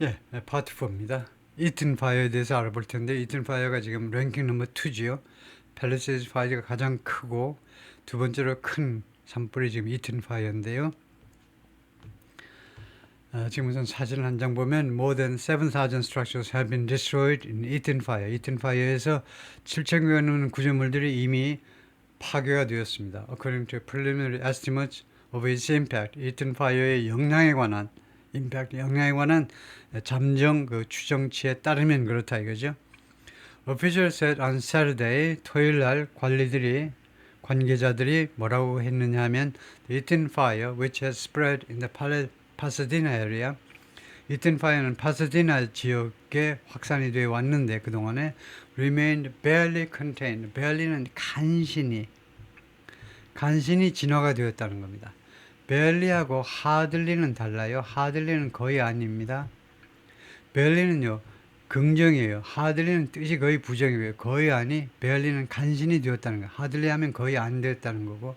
예, 파트 4입니다. 이튼 파이어에 대해서 알아볼 텐데, 이튼 파이어가 지금 랭킹 넘버 2지요. 팰리세이드 파이어가 가장 크고 두 번째로 큰 산불이 지금 이튼 파이어인데요. 지금 우선 사진 한 장 보면 more than 7,000 structures have been destroyed in Eaton Fire. 이튼 파이어에서 7,000여 넘는 구조물들이 이미 파괴가 되었습니다. According to preliminary estimates of its impact, 이튼 파이어의 영향에 관한 잠정 그 추정치에 따르면 그렇다 이거죠. Officials said on Saturday, 토요일 날 관계자들이 뭐라고 했느냐 하면 the Eaton fire, which has spread in the Pasadena area, 이튼 파이어는 파사디나 지역에 확산이 되어 왔는데 그동안에 remained barely contained. barely는 간신히 진화가 되었다는 겁니다. barely하고 hardly는 달라요. hardly는 거의 아닙니다. barely는요 긍정이에요. hardly는 뜻이 거의 부정이고요. 거의 아니, barely는 간신히 되었다는 거예요. hardly 하면 거의 안 되었다는 거고,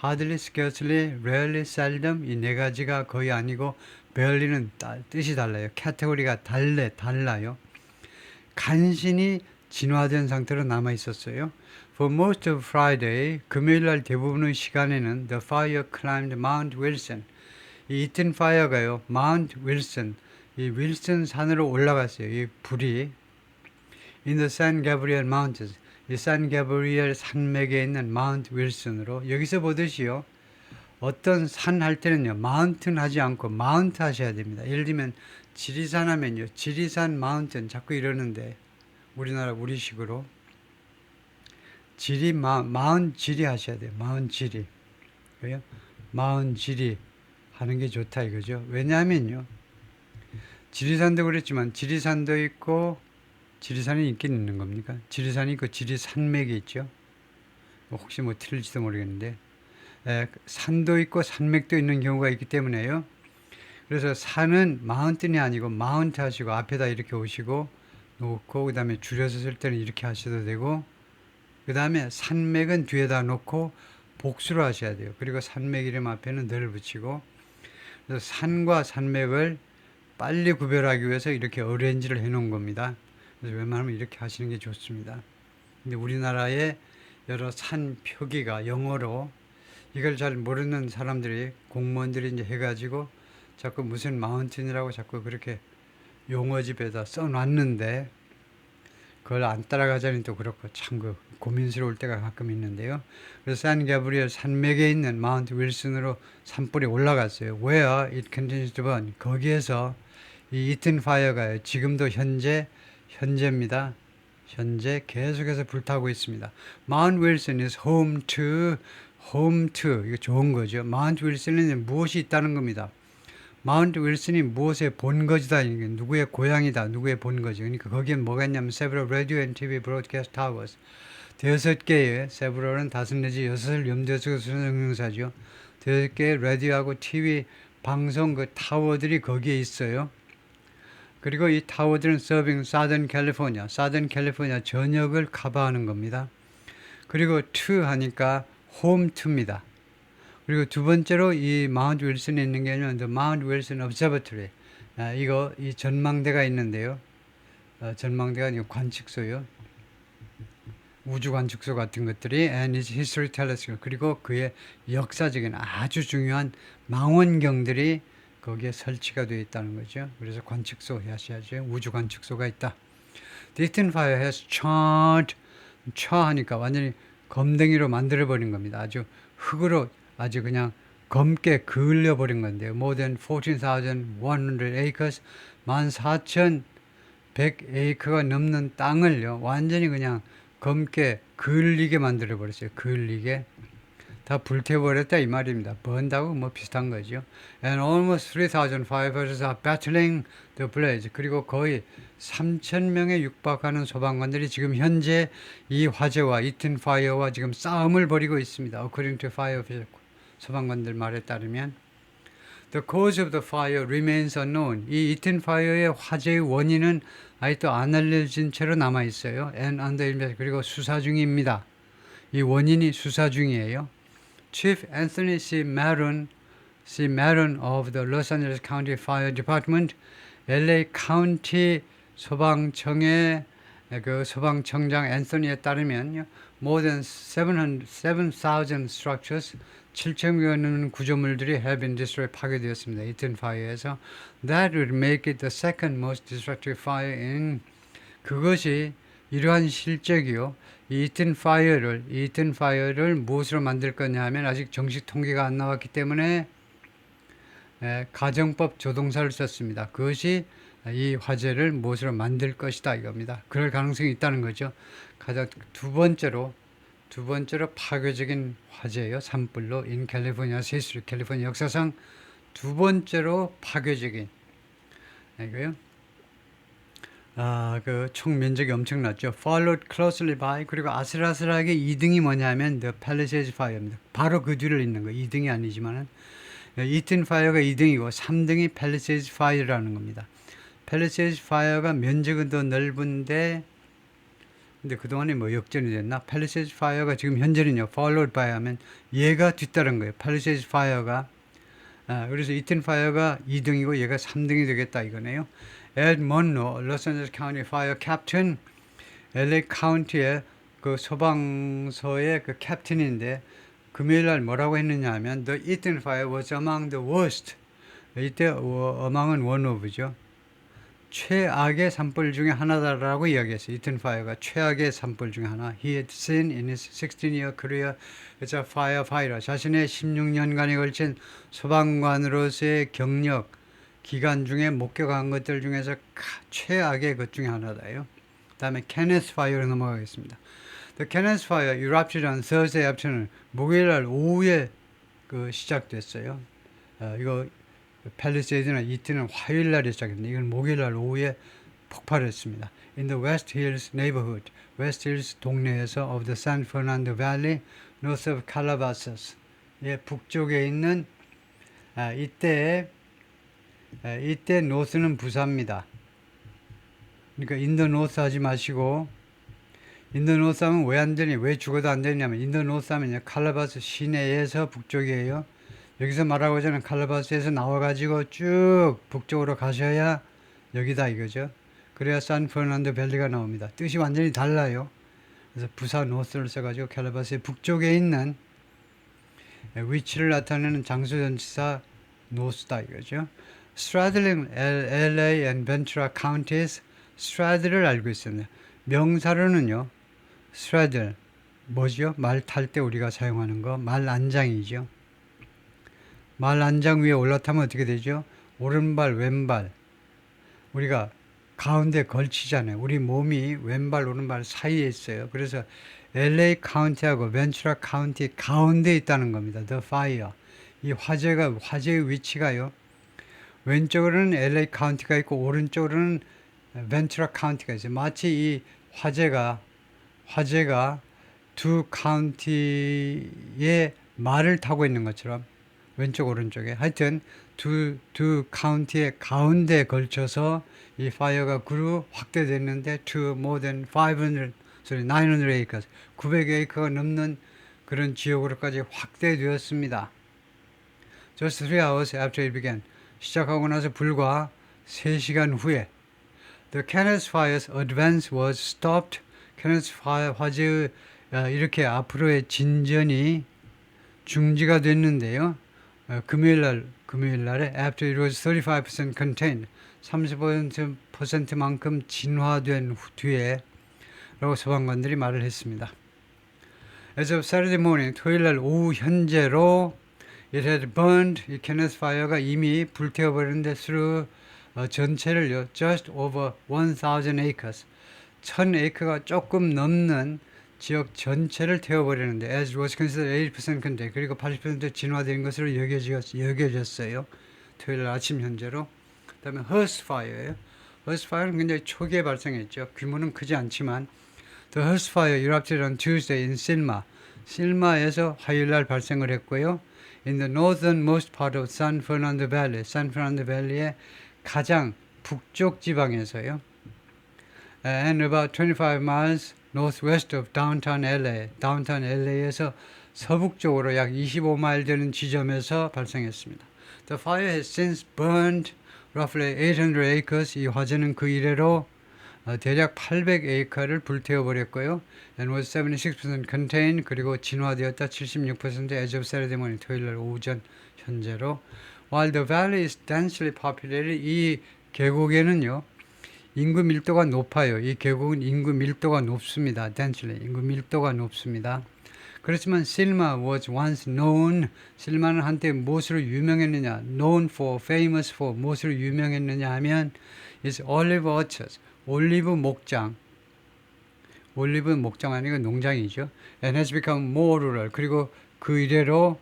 hardly, scarcely, rarely, seldom 이 네 가지가 거의 아니고 barely는 뜻이 달라요. 카테고리가 달라요. 간신히 진화된 상태로 남아 있었어요. For most of Friday, 금요일 날 대부분의 시간에는 the fire climbed Mount Wilson. 이 이튼 파이어가요, Mount Wilson, 이 윌슨 산으로 올라갔어요. 이 불이 in the San Gabriel Mountains, 이 산 가브리엘 산맥에 있는 마운트 윌슨으로. 여기서 보듯이요, 어떤 산 할 때는요 마운틴 하지 않고 마운트 하셔야 됩니다. 예를 들면 지리산 하면요 지리산 마운틴 자꾸 이러는데, 우리나라 우리식으로 마운 지리 하셔야 돼요. 마운 지리. 왜요? 마운 지리 하는 게 좋다 이거죠. 왜냐하면요, 지리산도 그랬지만 지리산도 있고, 지리산이 있긴 있는 겁니까? 지리산이 있고 지리산맥이 있죠. 혹시 뭐 틀릴지도 모르겠는데, 산도 있고 산맥도 있는 경우가 있기 때문에요. 그래서 산은 마운틴이 아니고 마운트 하시고 앞에다 이렇게 오시고 놓고, 그 다음에 줄여서 쓸 때는 이렇게 하셔도 되고, 그 다음에 산맥은 뒤에다 놓고 복수로 하셔야 돼요. 그리고 산맥 이름 앞에는 늘 붙이고. 그래서 산과 산맥을 빨리 구별하기 위해서 이렇게 어레인지를 해 놓은 겁니다. 그래서 웬만하면 이렇게 하시는 게 좋습니다. 근데 우리나라의 여러 산 표기가 영어로, 이걸 잘 모르는 사람들이, 공무원들이 이제 해가지고 자꾸 무슨 마운틴이라고 자꾸 그렇게 용어집에다 써놨는데, 그걸 안 따라가자니 또 그렇고 참 그 고민스러울 때가 가끔 있는데요. 그래서 산 가브리엘 산맥에 있는 마운트 윌슨으로 산불이 올라갔어요. Where it continues to burn. 거기에서 이 이튼 파이어가 지금도 현재입니다. 현재 계속해서 불타고 있습니다. Mount Wilson is home to, 이거 좋은 거죠. Mount Wilson은 무엇이 있다는 겁니다. 마운트 윌슨이 무엇의 본거지다, 누구의 고향이다, 누구의 본거지. 그러니까 거기엔 뭐가 있냐면 several radio and TV broadcast towers, 5개의, several은 5 내지 6을 염두에 두고 쓰는 형용사죠. 5개의 라디오하고 TV 방송 그 타워들이 거기에 있어요. 그리고 이 타워들은 serving Southern California 전역을 커버하는 겁니다. 그리고 to 하니까 home to입니다. 그리고 두 번째로 이 마운트 윌슨에 있는 게 아니라 The Mount Wilson Observatory. 이 전망대가 있는데요. 전망대가 아니고 관측소요. 우주 관측소 같은 것들이, and its history telescope. 그리고 그의 역사적인 아주 중요한 망원경들이 거기에 설치가 되어 있다는 거죠. 그래서 관측소 하셔야죠. 우주 관측소가 있다. The Eaton fire has charred, 하니까 완전히 검댕이로 만들어버린 겁니다. 아주 흙으로 아주 그냥 검게 그을려버린 건데요. More than 14,100 acres, 14,100에이커가 넘는 땅을요 완전히 그냥 검게 그을리게 만들어버렸어요. 그을리게 다 불태워버렸다 이 말입니다. 번다고 뭐 비슷한 거죠. And almost 3,000 firefighters are battling the blaze. 그리고 거의 3,000명에 육박하는 소방관들이 지금 현재 이 화재와 이튼 파이어와 지금 싸움을 벌이고 있습니다. According to fire official, 소방관들 말에 따르면 The cause of the fire remains unknown. 이 이튼 파이어의 화재의 원인은 아직도 안 알려진 채로 남아 있어요. And under investigation. 그리고 수사 중입니다. 이 원인이 수사 중이에요. Chief Anthony C. Maron of the Los Angeles County Fire Department LA 카운티 소방청의 그 소방청장 앤서니에 따르면 more than 7,000 structures 7,000여 넘는 구조물들이 have been destroyed 파괴되었습니다. 이튼 파이어에서 that would make it the second most destructive fire in 그것이 이러한 실적이요. 이 이튼 파이어를 무엇으로 만들 거냐 하면 아직 정식 통계가 안 나왔기 때문에 가정법 조동사를 썼습니다. 그것이 이 화재를 무엇으로 만들 것이다 이겁니다. 그럴 가능성이 있다는 거죠. 가장 두 번째로 파괴적인 화재예요. 산불로 in California's history, 캘리포니아 역사상 두 번째로 파괴적인 이거요. 그 총 면적이 엄청났죠. Followed closely by 그리고 아슬아슬하게 2등이 뭐냐면 The Palisades Fire입니다. 바로 그 뒤를 잇는 거. 2등이 아니지만은 이튼 파이어가 2등이고 3등이 Palisades Fire라는 겁니다. Palisades Fire가 면적은 더 넓은데 근데 그동안에 뭐 역전이 됐나? Palisades Fire가 지금 현재는요. Followed by 하면 얘가 뒤따른 거예요. Palisades Fire가 그래서 이튼 파이어가 2등이고 얘가 3등이 되겠다 이거네요. Ed Monroe, Los Angeles County Fire Captain, LA 카운티의 그 소방서의 그 캡틴인데 금요일 날 뭐라고 했느냐 하면 The Eaton Fire was among the worst. 이때 among은 one of죠. 최악의 산불 중에 하나다라고 이야기했어요. 이튼 파이어가 최악의 산불 중에 하나. He had seen in his 16-year career as a firefighter. 자신의 16년간에 걸친 소방관으로서의 경력 기간 중에 목격한 것들 중에서 최악의 것 중에 하나다요. 그 다음에 Kenneth Fire로 넘어가겠습니다. The Kenneth Fire erupted on Thursday afternoon. 목요일 날 오후에 시작됐어요. 이거 팰리세이드나 이트는 화요일 날에 시작했는데 이건 목요일 날 오후에 폭발했습니다. In the West Hills neighborhood, West Hills 동네에서 of the San Fernando Valley, north of Calabasas. 예, 북쪽에 있는 이때 노스는 부사입니다. 그러니까 인더 노스 하지 마시고 인더 노스 하면 왜 안 되니? 왜 죽어도 안 되냐면 인더 노스 하면 칼라바스 시내에서 북쪽이에요. 여기서 말하고자 하는 칼라바스에서 나와가지고 쭉 북쪽으로 가셔야 여기다 이거죠. 그래야 산퍼난도 밸리가 나옵니다. 뜻이 완전히 달라요. 그래서 부사 노스를 써가지고 칼라바스의 북쪽에 있는 위치를 나타내는 장소전치사 노스다 이거죠. Straddling LA and Ventura counties, straddle을 알고 있습니다. 명사로는요, straddle 뭐죠? 말 탈 때 우리가 사용하는 거, 말 안장이죠. 말 안장 위에 올라타면 어떻게 되죠? 오른발, 왼발. 우리가 가운데 걸치잖아요. 우리 몸이 왼발, 오른발 사이에 있어요. 그래서 LA 카운티하고 벤츄라 카운티 가운데 있다는 겁니다. The fire. 이 화재의 위치가요. 왼쪽으로는 LA 카운티가 있고 오른쪽으로는 벤츄라 카운티가 있어요. 마치 이 화재가 두 카운티의 말을 타고 있는 것처럼 왼쪽 오른쪽에 하여튼 두 카운티의 가운데에 걸쳐서 이 파이어가 그루 확대됐는데 to more than 900 acres 900에이커가 넘는 그런 지역으로까지 확대되었습니다. Just 3 hours after it began. 시작하고 나서 불과 3시간 후에 The Kenneth Fire's advance was stopped. Kenneth Fire 화재의 이렇게 앞으로의 진전이 중지가 됐는데요. 금요일 날에 after it was 35% contained 30%만큼 진화된 뒤에 라고 소방관들이 말을 했습니다. As of Saturday morning, 토요일 날 오후 현재로 it had burned, 이 Kenneth Fire가 이미 불태워버렸는데 through 전체를요, just over 1,000 acres, 1,000에이커가 조금 넘는 지역 전체를 태워버리는데 as was considered 80% contained, 그리고 80% 진화된 것으로 여겨졌어요. 토요일 날 아침 현재로. 그 다음에 Hearst Fire예요. Hearst Fire는 굉장히 초기에 발생했죠. 규모는 크지 않지만 The Hearst Fire erupted on Tuesday in Selma. 실마에서 화요일 날 발생을 했고요. In the northernmost part of San Fernando Valley, San Fernando Valley의 가장 북쪽 지방에서요. And about 25 miles northwest of downtown LA, downtown LA에서 서북쪽으로 약 25마일 되는 지점에서 발생했습니다. The fire has since burned roughly 800 acres. 이 화재는 그 이래로 대략 800에이커를 불태워 버렸고요. and was 76% contained. 그리고 진화되었다 76% as of Saturday morning. 토요일 날 오전 현재로. while the valley is densely populated. 이 계곡에는요. 인구 밀도가 높아요. 이 계곡은 인구 밀도가 높습니다. densely. 인구 밀도가 높습니다. 그렇지만 실마 was once known. 실마는 한때 무엇으로 유명했느냐? known for, famous for. 무엇으로 유명했느냐 하면 is olive orchards. 올리브 목장. 올리브 목장 아니고 농장이죠. and has become more rural. 그리고 그 이래로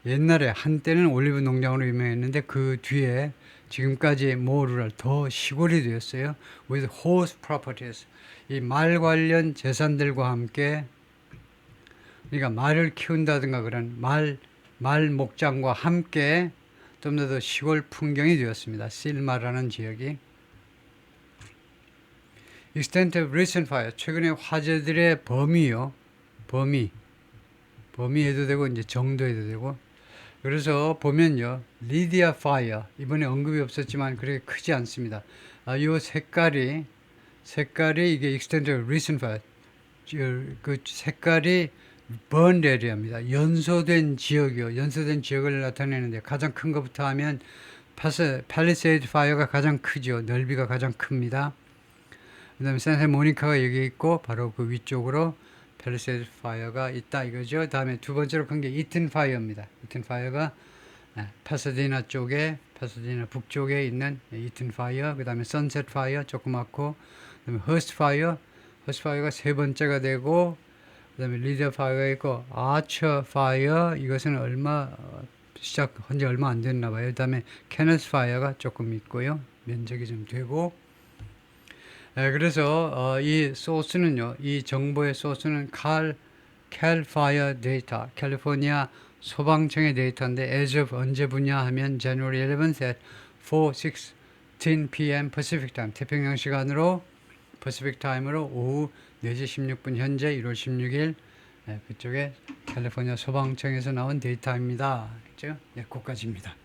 옛날에 한때는 올리브 농장으로 유명했는데 그 뒤에 지금까지 more rural 더 시골이 되었어요. with horse properties. 이 말 관련 재산들과 함께 그러니까 말을 키운다든가 그런 말 목장과 함께 좀 더 시골 풍경이 되었습니다. 실마라는 지역이. extent of recent fire. 최근의 화재들의 범위요. 범위 해도 되고 이제 정도 해도 되고. 그래서 보면요. 리디아 파이어. 이번에 언급이 없었지만 그렇게 크지 않습니다. 이 색깔이 이게 extent of recent fire. 그 색깔이 burned area입니다. 연소된 지역이요. 연소된 지역을 나타내는데 가장 큰 것부터 하면 palisade fire가 가장 크죠. 넓이가 가장 큽니다. 그 다음에 산타 모니카가 여기 있고 바로 그 위쪽으로 palisade fire가 있다 이거죠. 다음에 두 번째로 큰 게 이튼 파이어입니다. 이튼 파이어가 파사디나 쪽에 파사디나 북쪽에 있는 이튼 파이어. 그 다음에 선셋 파이어 조그맣고 그 다음에 허스트 파이어가 세 번째가 되고 그 다음에 리더 파이어가 있고 아처 파이어 이것은 시작한 지 얼마 안 됐나 봐요. 그 다음에 캐너스 파이어가 조금 있고요. 면적이 좀 되고 그래서 이 소스는요. 이 정보의 소스는 cal fire data 캘리포니아 소방청의 데이터인데 as of 언제 분야 하면 January 11th at 4:16 p.m. Pacific time 태평양 시간으로 Pacific time으로 오후 4시 16분 현재 1월 16일 그쪽에 캘리포니아 소방청에서 나온 데이터입니다. 그죠? 네, 거기까지입니다.